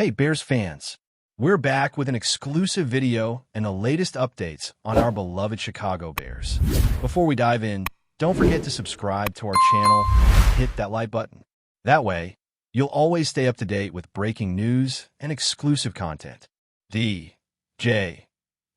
Hey Bears fans, we're back with an exclusive video and the latest updates on our beloved Chicago Bears. Before we dive in, don't forget to subscribe to our channel and hit that like button. That way, you'll always stay up to date with breaking news and exclusive content. DJ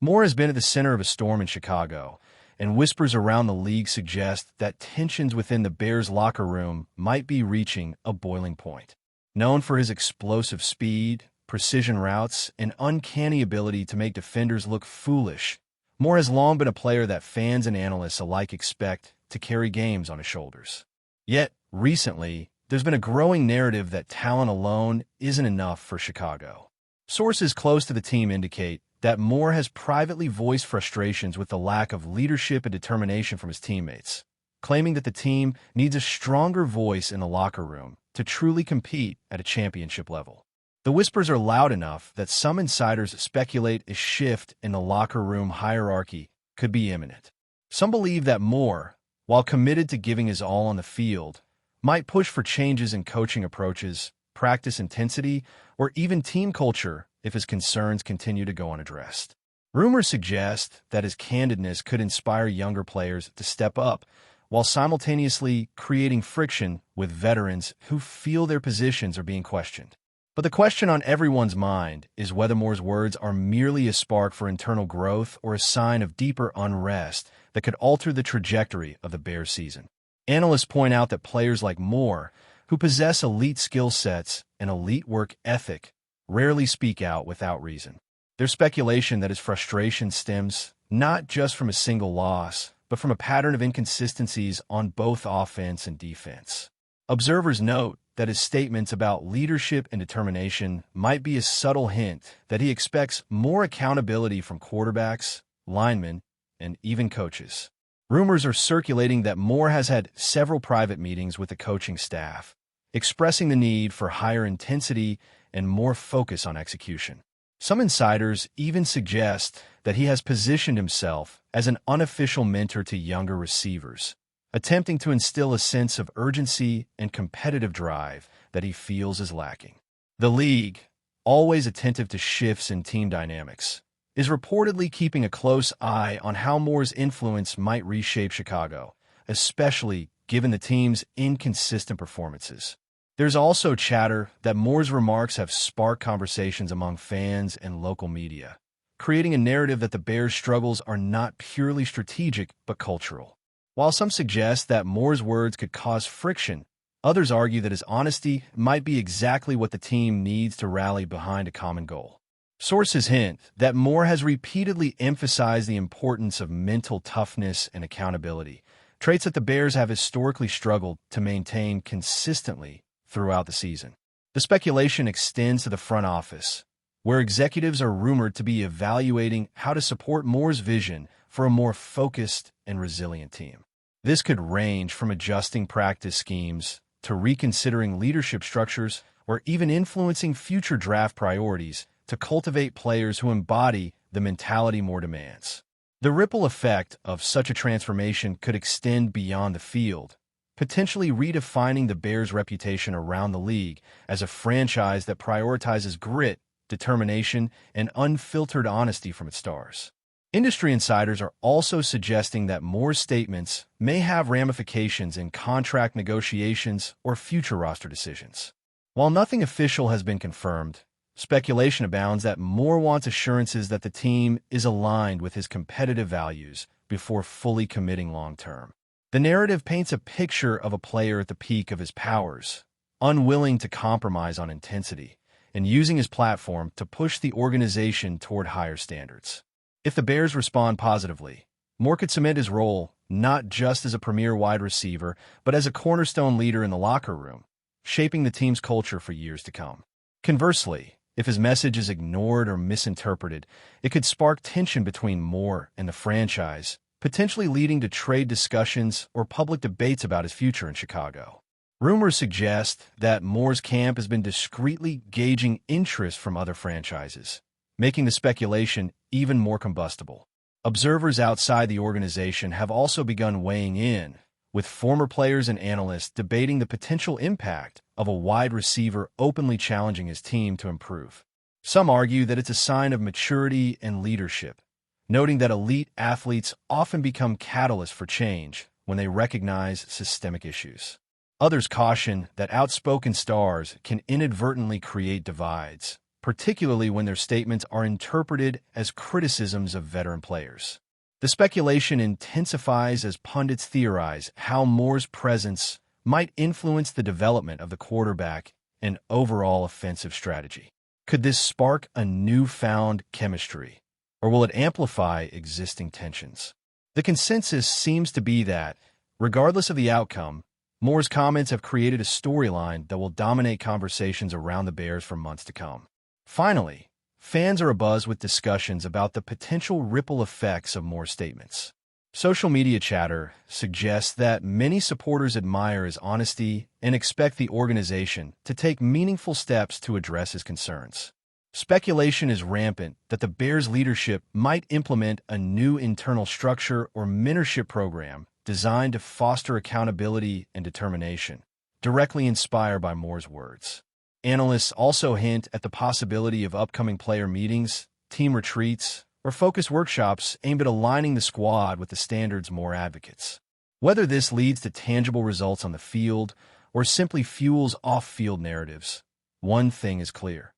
Moore has been at the center of a storm in Chicago, and whispers around the league suggest that tensions within the Bears locker room might be reaching a boiling point. Known for his explosive speed, precision routes, and uncanny ability to make defenders look foolish, Moore has long been a player that fans and analysts alike expect to carry games on his shoulders. Yet, recently, there's been a growing narrative that talent alone isn't enough for Chicago. Sources close to the team indicate that Moore has privately voiced frustrations with the lack of leadership and determination from his teammates, claiming that the team needs a stronger voice in the locker room to truly compete at a championship level. The whispers are loud enough that some insiders speculate a shift in the locker room hierarchy could be imminent. Some believe that Moore, while committed to giving his all on the field, might push for changes in coaching approaches, practice intensity, or even team culture if his concerns continue to go unaddressed. Rumors suggest that his candidness could inspire younger players to step up, while simultaneously creating friction with veterans who feel their positions are being questioned. But the question on everyone's mind is whether Moore's words are merely a spark for internal growth or a sign of deeper unrest that could alter the trajectory of the Bears season. Analysts point out that players like Moore, who possess elite skill sets and elite work ethic, rarely speak out without reason. There's speculation that his frustration stems not just from a single loss, but from a pattern of inconsistencies on both offense and defense. Observers note that his statements about leadership and determination might be a subtle hint that he expects more accountability from quarterbacks, linemen, and even coaches. Rumors are circulating that Moore has had several private meetings with the coaching staff, expressing the need for higher intensity and more focus on execution. Some insiders even suggest that he has positioned himself as an unofficial mentor to younger receivers, attempting to instill a sense of urgency and competitive drive that he feels is lacking. The league, always attentive to shifts in team dynamics, is reportedly keeping a close eye on how Moore's influence might reshape Chicago, especially given the team's inconsistent performances. There's also chatter that Moore's remarks have sparked conversations among fans and local media, creating a narrative that the Bears' struggles are not purely strategic but cultural. While some suggest that Moore's words could cause friction, others argue that his honesty might be exactly what the team needs to rally behind a common goal. Sources hint that Moore has repeatedly emphasized the importance of mental toughness and accountability, traits that the Bears have historically struggled to maintain consistently throughout the season. The speculation extends to the front office, where executives are rumored to be evaluating how to support Moore's vision for a more focused and resilient team. This could range from adjusting practice schemes to reconsidering leadership structures or even influencing future draft priorities to cultivate players who embody the mentality Moore demands. The ripple effect of such a transformation could extend beyond the field, potentially redefining the Bears' reputation around the league as a franchise that prioritizes grit, determination, and unfiltered honesty from its stars. Industry insiders are also suggesting that Moore's statements may have ramifications in contract negotiations or future roster decisions. While nothing official has been confirmed, speculation abounds that Moore wants assurances that the team is aligned with his competitive values before fully committing long-term. The narrative paints a picture of a player at the peak of his powers, unwilling to compromise on intensity, and using his platform to push the organization toward higher standards. If the Bears respond positively, Moore could cement his role not just as a premier wide receiver, but as a cornerstone leader in the locker room, shaping the team's culture for years to come. Conversely, if his message is ignored or misinterpreted, it could spark tension between Moore and the franchise, potentially leading to trade discussions or public debates about his future in Chicago. Rumors suggest that Moore's camp has been discreetly gauging interest from other franchises, making the speculation even more combustible. Observers outside the organization have also begun weighing in, with former players and analysts debating the potential impact of a wide receiver openly challenging his team to improve. Some argue that it's a sign of maturity and leadership, noting that elite athletes often become catalysts for change when they recognize systemic issues. Others caution that outspoken stars can inadvertently create divides, particularly when their statements are interpreted as criticisms of veteran players. The speculation intensifies as pundits theorize how Moore's presence might influence the development of the quarterback and overall offensive strategy. Could this spark a newfound chemistry, or will it amplify existing tensions? The consensus seems to be that, regardless of the outcome, Moore's comments have created a storyline that will dominate conversations around the Bears for months to come. Finally, fans are abuzz with discussions about the potential ripple effects of Moore's statements. Social media chatter suggests that many supporters admire his honesty and expect the organization to take meaningful steps to address his concerns. Speculation is rampant that the Bears' leadership might implement a new internal structure or mentorship program designed to foster accountability and determination, directly inspired by Moore's words. Analysts also hint at the possibility of upcoming player meetings, team retreats, or focus workshops aimed at aligning the squad with the standards Moore advocates. Whether this leads to tangible results on the field or simply fuels off-field narratives, one thing is clear.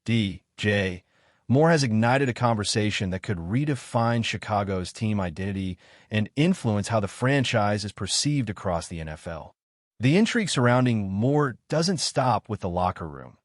D.J. Moore has ignited a conversation that could redefine Chicago's team identity and influence how the franchise is perceived across the NFL. The intrigue surrounding Moore doesn't stop with the locker room.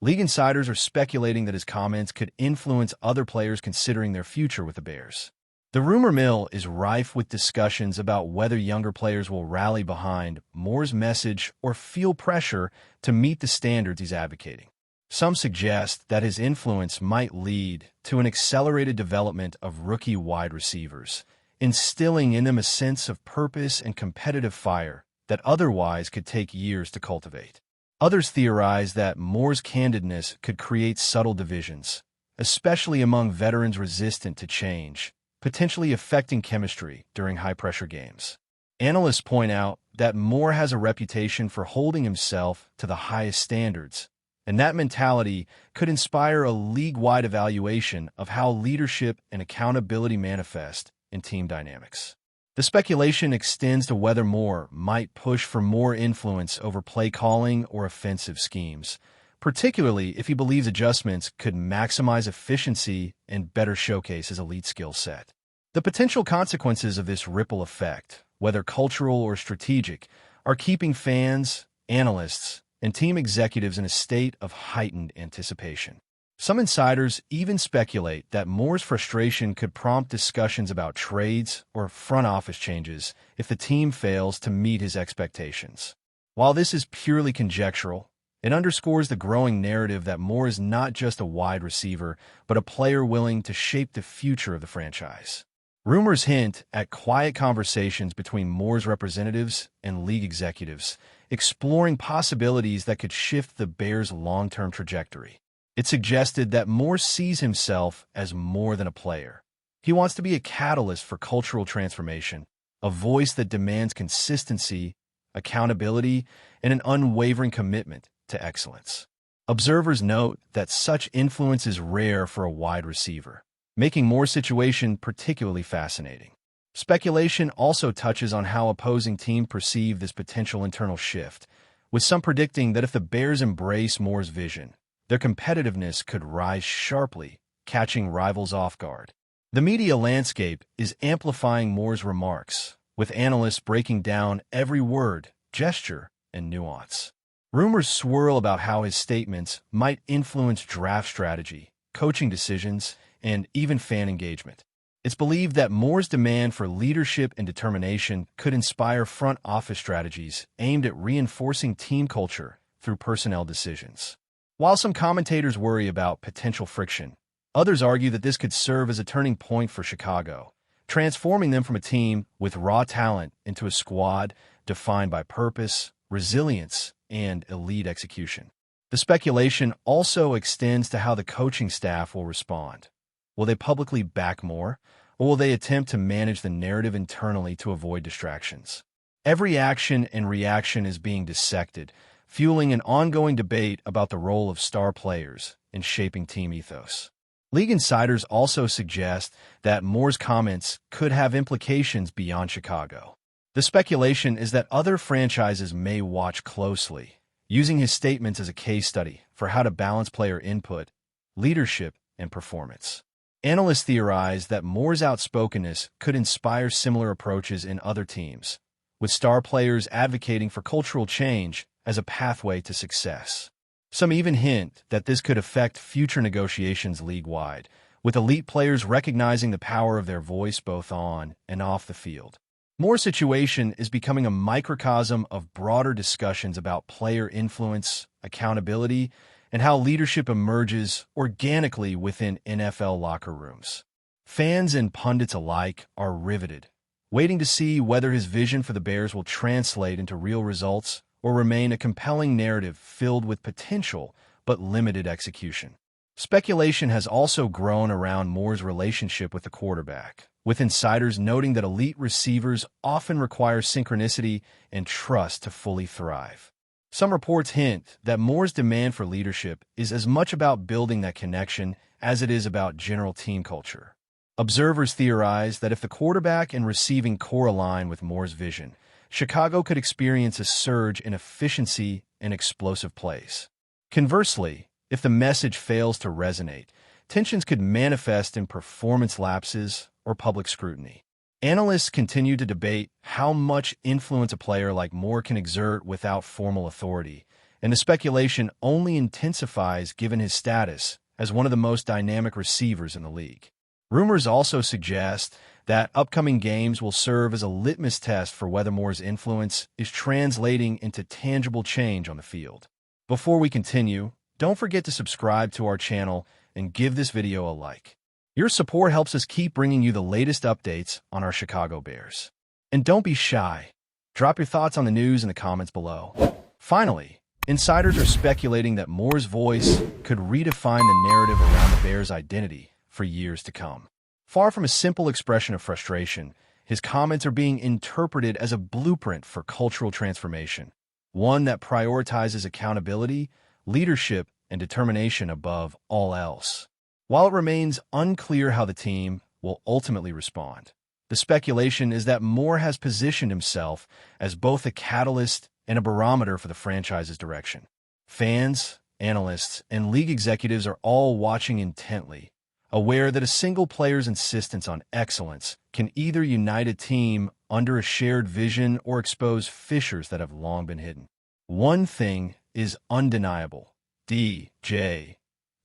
League insiders are speculating that his comments could influence other players considering their future with the Bears. The rumor mill is rife with discussions about whether younger players will rally behind Moore's message or feel pressure to meet the standards he's advocating. Some suggest that his influence might lead to an accelerated development of rookie wide receivers, instilling in them a sense of purpose and competitive fire that otherwise could take years to cultivate. Others theorize that Moore's candidness could create subtle divisions, especially among veterans resistant to change, potentially affecting chemistry during high-pressure games. Analysts point out that Moore has a reputation for holding himself to the highest standards, and that mentality could inspire a league-wide evaluation of how leadership and accountability manifest in team dynamics. The speculation extends to whether Moore might push for more influence over play calling or offensive schemes, particularly if he believes adjustments could maximize efficiency and better showcase his elite skill set. The potential consequences of this ripple effect, whether cultural or strategic, are keeping fans, analysts, and team executives in a state of heightened anticipation. Some insiders even speculate that Moore's frustration could prompt discussions about trades or front office changes if the team fails to meet his expectations. While this is purely conjectural, it underscores the growing narrative that Moore is not just a wide receiver, but a player willing to shape the future of the franchise. Rumors hint at quiet conversations between Moore's representatives and league executives, exploring possibilities that could shift the Bears' long-term trajectory. It suggested that Moore sees himself as more than a player. He wants to be a catalyst for cultural transformation, a voice that demands consistency, accountability, and an unwavering commitment to excellence. Observers note that such influence is rare for a wide receiver, making Moore's situation particularly fascinating. Speculation also touches on how opposing teams perceive this potential internal shift, with some predicting that if the Bears embrace Moore's vision, their competitiveness could rise sharply, catching rivals off guard. The media landscape is amplifying Moore's remarks, with analysts breaking down every word, gesture, and nuance. Rumors swirl about how his statements might influence draft strategy, coaching decisions, and even fan engagement. It's believed that Moore's demand for leadership and determination could inspire front office strategies aimed at reinforcing team culture through personnel decisions. While some commentators worry about potential friction, others argue that this could serve as a turning point for Chicago, transforming them from a team with raw talent into a squad defined by purpose, resilience, and elite execution. The speculation also extends to how the coaching staff will respond. Will they publicly back Moore, or will they attempt to manage the narrative internally to avoid distractions? Every action and reaction is being dissected, fueling an ongoing debate about the role of star players in shaping team ethos. League insiders also suggest that Moore's comments could have implications beyond Chicago. The speculation is that other franchises may watch closely, using his statements as a case study for how to balance player input, leadership, and performance. Analysts theorize that Moore's outspokenness could inspire similar approaches in other teams, with star players advocating for cultural change as a pathway to success. Some even hint that this could affect future negotiations league-wide, with elite players recognizing the power of their voice both on and off the field. Moore's situation is becoming a microcosm of broader discussions about player influence, accountability, and how leadership emerges organically within NFL locker rooms. Fans and pundits alike are riveted, waiting to see whether his vision for the Bears will translate into real results or remain a compelling narrative filled with potential but limited execution. Speculation has also grown around Moore's relationship with the quarterback, with insiders noting that elite receivers often require synchronicity and trust to fully thrive. Some reports hint that Moore's demand for leadership is as much about building that connection as it is about general team culture. Observers theorize that if the quarterback and receiving core align with Moore's vision, Chicago could experience a surge in efficiency and explosive plays. Conversely, if the message fails to resonate, tensions could manifest in performance lapses or public scrutiny. Analysts continue to debate how much influence a player like Moore can exert without formal authority, and the speculation only intensifies given his status as one of the most dynamic receivers in the league. Rumors also suggest that upcoming games will serve as a litmus test for whether Moore's influence is translating into tangible change on the field. Before we continue, don't forget to subscribe to our channel and give this video a like. Your support helps us keep bringing you the latest updates on our Chicago Bears. And don't be shy. Drop your thoughts on the news in the comments below. Finally, insiders are speculating that Moore's voice could redefine the narrative around the Bears' identity for years to come. Far from a simple expression of frustration, his comments are being interpreted as a blueprint for cultural transformation, one that prioritizes accountability, leadership, and determination above all else. While it remains unclear how the team will ultimately respond, the speculation is that Moore has positioned himself as both a catalyst and a barometer for the franchise's direction. Fans, analysts, and league executives are all watching intently, aware that a single player's insistence on excellence can either unite a team under a shared vision or expose fissures that have long been hidden. One thing is undeniable. DJ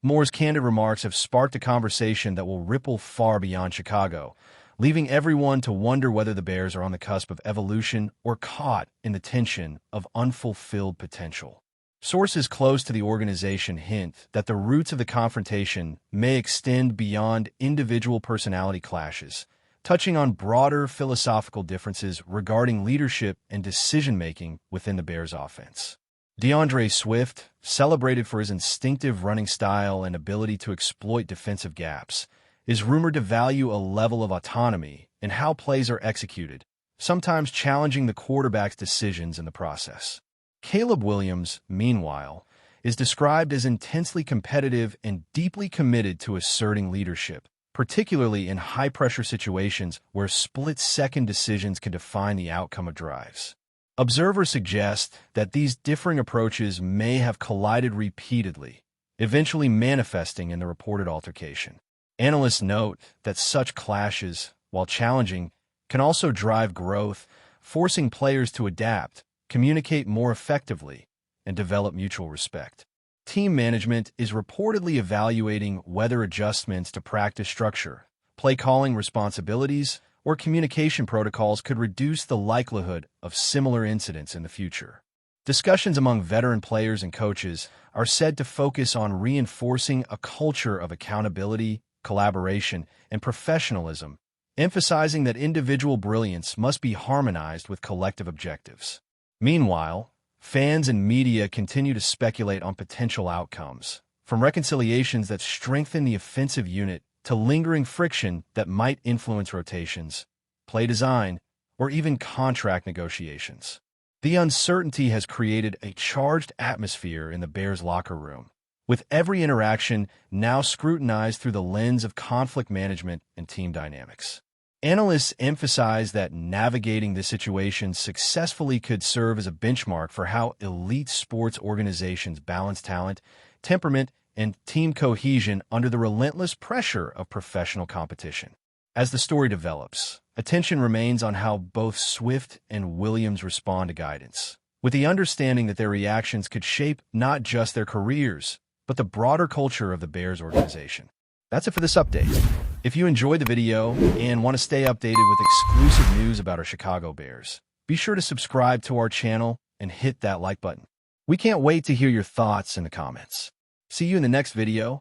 Moore's candid remarks have sparked a conversation that will ripple far beyond Chicago, leaving everyone to wonder whether the Bears are on the cusp of evolution or caught in the tension of unfulfilled potential. Sources close to the organization hint that the roots of the confrontation may extend beyond individual personality clashes, touching on broader philosophical differences regarding leadership and decision-making within the Bears' offense. DeAndre Swift, celebrated for his instinctive running style and ability to exploit defensive gaps, is rumored to value a level of autonomy in how plays are executed, sometimes challenging the quarterback's decisions in the process. Caleb Williams, meanwhile, is described as intensely competitive and deeply committed to asserting leadership, particularly in high-pressure situations where split-second decisions can define the outcome of drives. Observers suggest that these differing approaches may have collided repeatedly, eventually manifesting in the reported altercation. Analysts note that such clashes, while challenging, can also drive growth, forcing players to adapt, communicate more effectively, and develop mutual respect. Team management is reportedly evaluating whether adjustments to practice structure, play calling responsibilities, or communication protocols could reduce the likelihood of similar incidents in the future. Discussions among veteran players and coaches are said to focus on reinforcing a culture of accountability, collaboration, and professionalism, emphasizing that individual brilliance must be harmonized with collective objectives. Meanwhile, fans and media continue to speculate on potential outcomes, from reconciliations that strengthen the offensive unit to lingering friction that might influence rotations, play design, or even contract negotiations. The uncertainty has created a charged atmosphere in the Bears' locker room, with every interaction now scrutinized through the lens of conflict management and team dynamics. Analysts emphasize that navigating this situation successfully could serve as a benchmark for how elite sports organizations balance talent, temperament, and team cohesion under the relentless pressure of professional competition. As the story develops, attention remains on how both Swift and Williams respond to guidance, with the understanding that their reactions could shape not just their careers, but the broader culture of the Bears organization. That's it for this update. If you enjoyed the video and want to stay updated with exclusive news about our Chicago Bears, be sure to subscribe to our channel and hit that like button. We can't wait to hear your thoughts in the comments. See you in the next video.